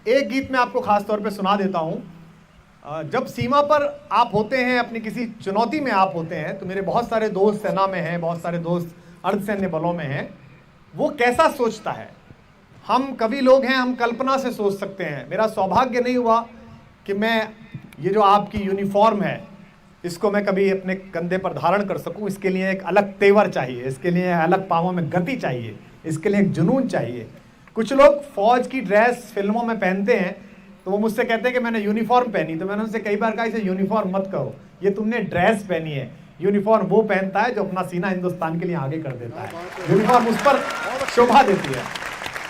एक गीत मैं आपको खास तौर पे सुना देता हूं। जब सीमा पर आप होते हैं, अपनी किसी चुनौती में आप होते हैं, तो मेरे बहुत सारे दोस्त सेना में हैं, बहुत सारे दोस्त अर्धसैन्य बलों में हैं। वो कैसा सोचता है, हम कवि लोग हैं, हम कल्पना से सोच सकते हैं। मेरा सौभाग्य नहीं हुआ कि मैं ये जो आपकी यूनिफॉर्म है इसको मैं कभी अपने कंधे पर धारण कर सकूं। इसके लिए एक अलग तेवर चाहिए, इसके लिए अलग पाँवों में गति चाहिए, इसके लिए एक जुनून चाहिए। कुछ लोग फौज की ड्रेस फिल्मों में पहनते हैं तो वो मुझसे कहते हैं कि मैंने यूनिफॉर्म पहनी, तो मैंने उनसे कई बार कहा इसे यूनिफॉर्म मत कहो, ये तुमने ड्रेस पहनी है। यूनिफॉर्म वो पहनता है जो अपना सीना हिंदुस्तान के लिए आगे कर देता है, यूनिफॉर्म उस पर शोभा देती है।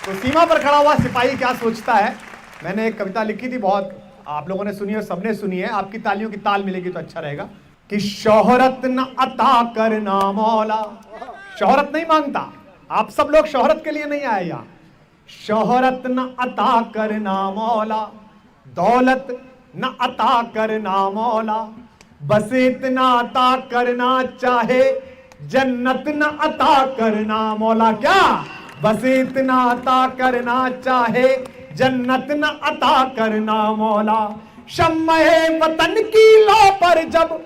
तो सीमा पर खड़ा हुआ सिपाही क्या सोचता है, मैंने एक कविता लिखी थी, बहुत आप लोगों ने सुनी है, सबने सुनी है, आपकी तालियों की ताल मिलेगी तो अच्छा रहेगा कि शोहरत न अता करना मौला। शोहरत नहीं मांगता, आप सब लोग शोहरत के लिए नहीं आए यहाँ। शोहरत न अता करना मौला, दौलत न अता करना मौला, बस इतना अता करना चाहे जन्नत न अता करना मौला। क्या बस इतना अता करना चाहे जन्नत न अता करना मौला। शम्मे वतन की लौ पर जब,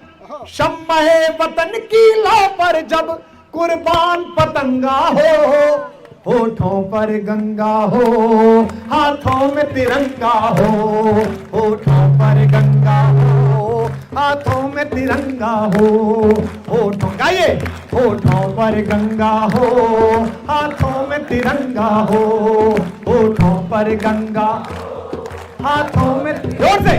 शम्मे वतन की लौ पर जब कुर्बान पतंगा हो, होठों पर गंगा हो, हाथों में तिरंगा हो, होठों पर गंगा हो, हाथों में तिरंगा हो, होठों गाइए, होठों पर गंगा हो, हाथों में तिरंगा हो, होठों पर गंगा, हाथों में, जोर से,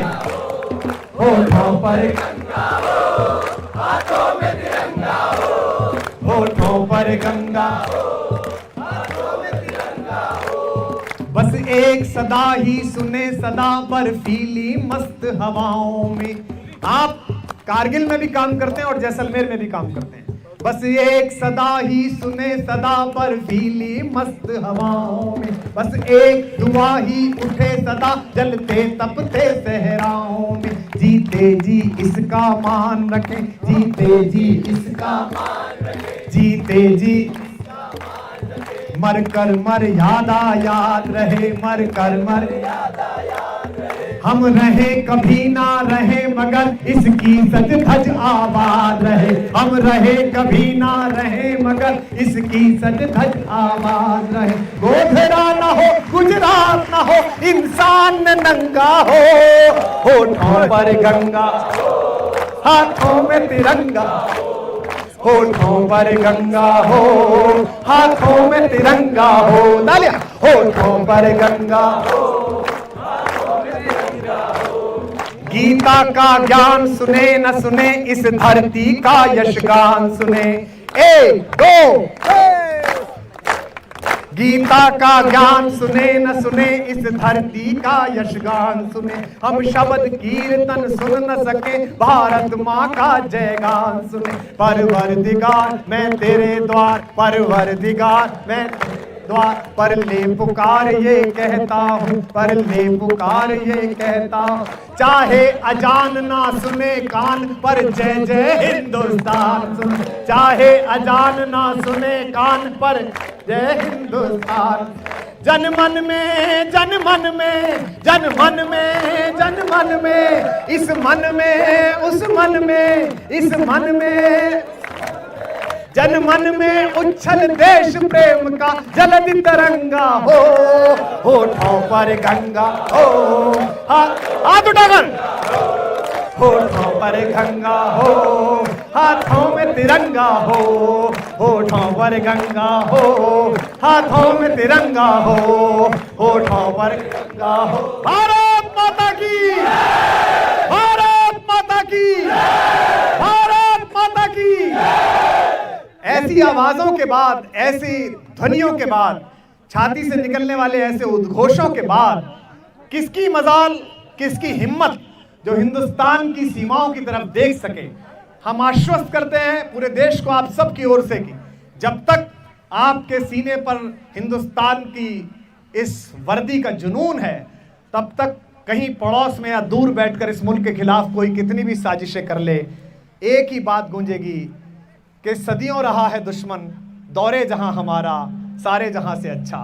होठों पर गंगा हो, हाथों में तिरंगा हो, होठों पर गंगा, बस एक सदा ही सुने सदा बर्फीली मस्त हवाओं में। आप कारगिल में भी काम करते हैं और जैसलमेर में भी काम करते हैं। बस एक सदा ही सुने सदा बर्फीली मस्त हवाओं में, बस एक दुआ ही उठे सदा जलते तपते सहराओं में। जीते जी इसका मान रखें, जीते जी इसका मान रखें, जीते जी मर कर मर्यादा याद रहे, मर कर मर्यादा याद रहे। हम रहे कभी ना रहे मगर इसकी सज धज आबाद रहे, हम रहे कभी ना रहे मगर इसकी सज धज आबाद रहे। गोधरा ना हो, गुजरात ना हो, इंसान नंगा हो, होठों पर गंगा, हाथों में तिरंगा, होठों पर गंगा हो, हाथों में तिरंगा हो, तालियां, होठों पर गंगा हो, हाथों में तिरंगा हो। गीता का ज्ञान सुने न सुने, इस धरती का यशगान सुने। एक दो, गीता का ज्ञान सुने न सुने, इस धरती का यशगान सुने। हम शब्द कीर्तन सुन न सके, भारत माँ का जयगान सुने। परवरदिगार मैं तेरे द्वार, परवरदिगार मैं द्वार पर ले पुकार ये कहता हूँ, पर ले पुकार ये कहता हूँ। चाहे अजान ना सुने कान, पर जय जय हिंदुस्तान सुने। चाहे अजान ना सुने कान, पर जय हिंदुस्तान। जन मन में, जन मन में, जन मन में, जन मन में, इस मन में, उस मन में, इस मन में, जन मन में उच्छल देश प्रेम का जलद तिरंगा हो, होठों पर गंगा हो, हाथ उठाकर, होठों पर गंगा हो, हाथों में तिरंगा हो, होठों पर गंगा हो, हाथों में तिरंगा हो, होठों पर गंगा हो। भारत माता की, भारत माता की, भारत माता की। ऐसी आवाजों के बाद, ऐसी ध्वनियों के बाद, छाती से निकलने वाले ऐसे उद्घोषों के बाद किसकी मजाल, किसकी हिम्मत जो हिंदुस्तान की सीमाओं की तरफ देख सके। हम आश्वस्त करते हैं पूरे देश को आप सब की ओर से कि जब तक आपके सीने पर हिंदुस्तान की इस वर्दी का जुनून है, तब तक कहीं पड़ोस में या दूर बैठकर इस मुल्क के खिलाफ कोई कितनी भी साजिशें कर ले, एक ही बात गूंजेगी कि सदियों रहा है दुश्मन, दौरे जहां हमारा सारे जहां से अच्छा।